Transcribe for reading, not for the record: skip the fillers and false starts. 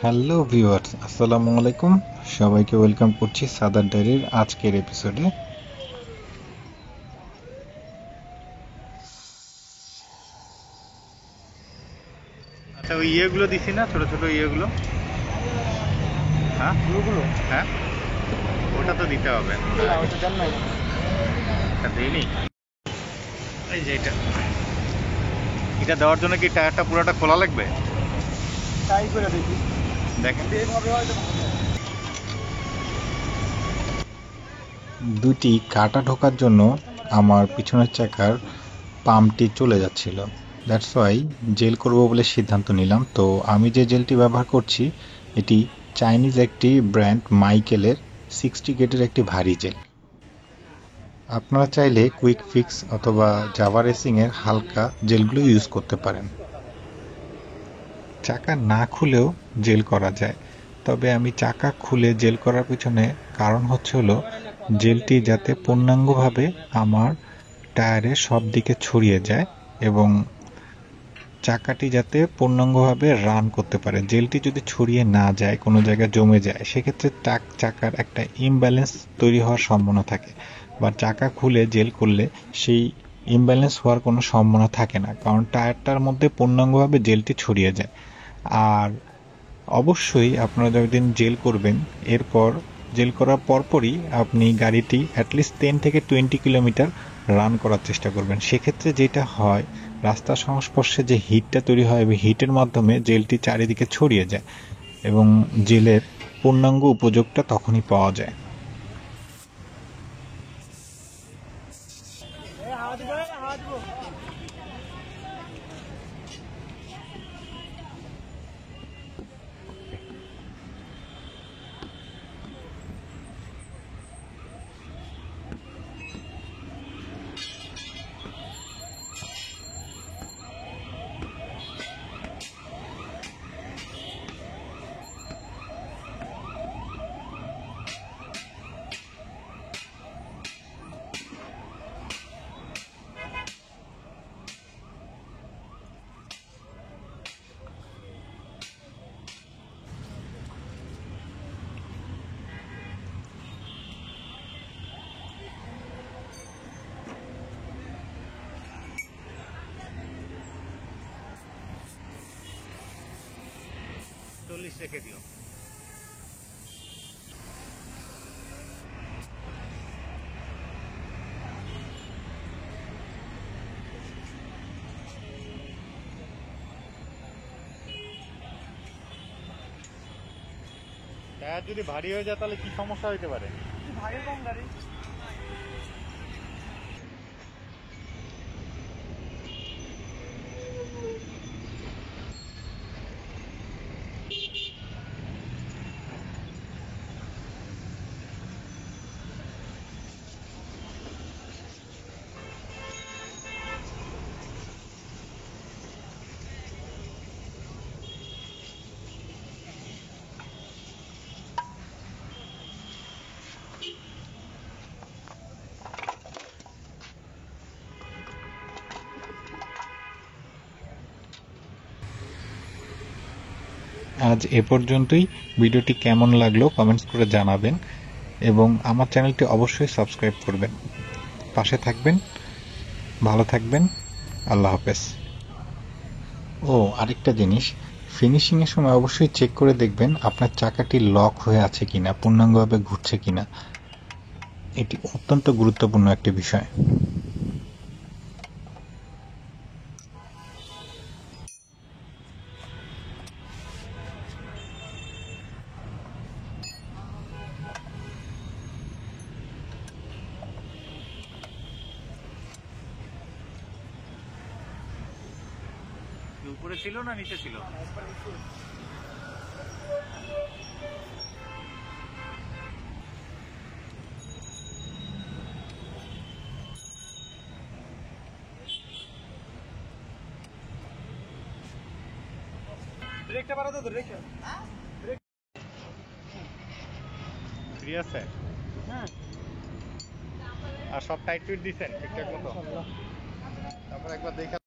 Hello viewers, আসসালামু আলাইকুম। সবাইকে ওয়েলকাম করছি সাদার ডায়েরির আজকের এপিসোডে। আচ্ছা, ওই ইয়েগুলো দিছি না, ছোট ছোট ইয়েগুলো। হ্যাঁ, হ্যাঁ, ওটা তো দিতে হবে। এটা দিইনি। এই যে এটা দেওয়ার জন্য কি টায়ারটা পুরোটা খোলা লাগবে? ট্রাই করে দেখি, দেখেন। এইভাবে হয়তো দুটি কাঁটা ঢোকার জন্য আমার পিছনের চাকার পাম্পটি চলে যাচ্ছিল। দ্যাটস ওয়াই জেল করব বলে সিদ্ধান্ত নিলাম। তো আমি যে জেলটি ব্যবহার করছি এটি চাইনিজ একটি ব্র্যান্ড মাইকেলের 60 গেটের একটি ভারী জেল। আপনারা চাইলে কুইক ফিক্স অথবা জাভা রেসিং এর হালকা জেলগুলো ইউজ করতে পারেন। চাকা না খুলেও জেল করা যায়, তবে আমি চাকা খুলে জেল করার পিছনে কারণ হলো জেলটি যাতে পূর্ণাঙ্গভাবে আমার টায়ারের সব দিকে ছড়িয়ে যায় এবং চাকাটি যাতে পূর্ণাঙ্গভাবে রান করতে পারে। জেলটি যদি ছড়িয়ে না যায়, কোনো জায়গায় জমে যায়, সেক্ষেত্রে চাকার একটা ইমব্যালেন্স তৈরি হওয়ার সম্ভাবনা থাকে, বা চাকা খুলে জেল করলে সেই ইমব্যালেন্স হওয়ার কোনো সম্ভাবনা থাকে না, কারণ টায়ারটার মধ্যে পূর্ণাঙ্গভাবে জেলটি ছড়িয়ে যায়। আর অবশ্যই আপনারা যতদিন জেল করবেন, এরপর জেল করার পরপরই আপনি গাড়িটি অ্যাটলিস্ট 10 থেকে 20 কিলোমিটার রান করার চেষ্টা করবেন। সেক্ষেত্রে যেটা হয়, রাস্তার সংস্পর্শে যে হিটটা তৈরি হয় এবং হিটের মাধ্যমে জেলটি চারিদিকে ছড়িয়ে যায় এবং জেলের পূর্ণাঙ্গ উপযোগটা তখনই পাওয়া যায়। রেখে দিও। টায়ার যদি ভারী হয়ে যায় তাহলে কি সমস্যা হতে পারে? ভারী কম গাড়ি। আজ এ পর্যন্তই। ভিডিওটি কেমন লাগলো কমেন্টস করে জানাবেন এবং আমার চ্যানেলটি অবশ্যই সাবস্ক্রাইব করবেন। পাশে থাকবেন। ভালো থাকবেন। আল্লাহ হাফেজ। আরেকটা জিনিস, ফিনিশিং এর সময় অবশ্যই চেক করে দেখবেন আপনার চাকাটি লক হয়ে আছে কিনা, পূর্ণাঙ্গভাবে ঘুরছে কিনা। এটি অত্যন্ত গুরুত্বপূর্ণ একটি বিষয়। উপরে ছিল না নিচে ছিল? ব্রেকটা বাড়া তো ব্রেক। ফ্রি আছে? হ্যাঁ, আর সব টাইট ফিট দিছেন ঠিকঠাক মতো? তারপর একবার দেখে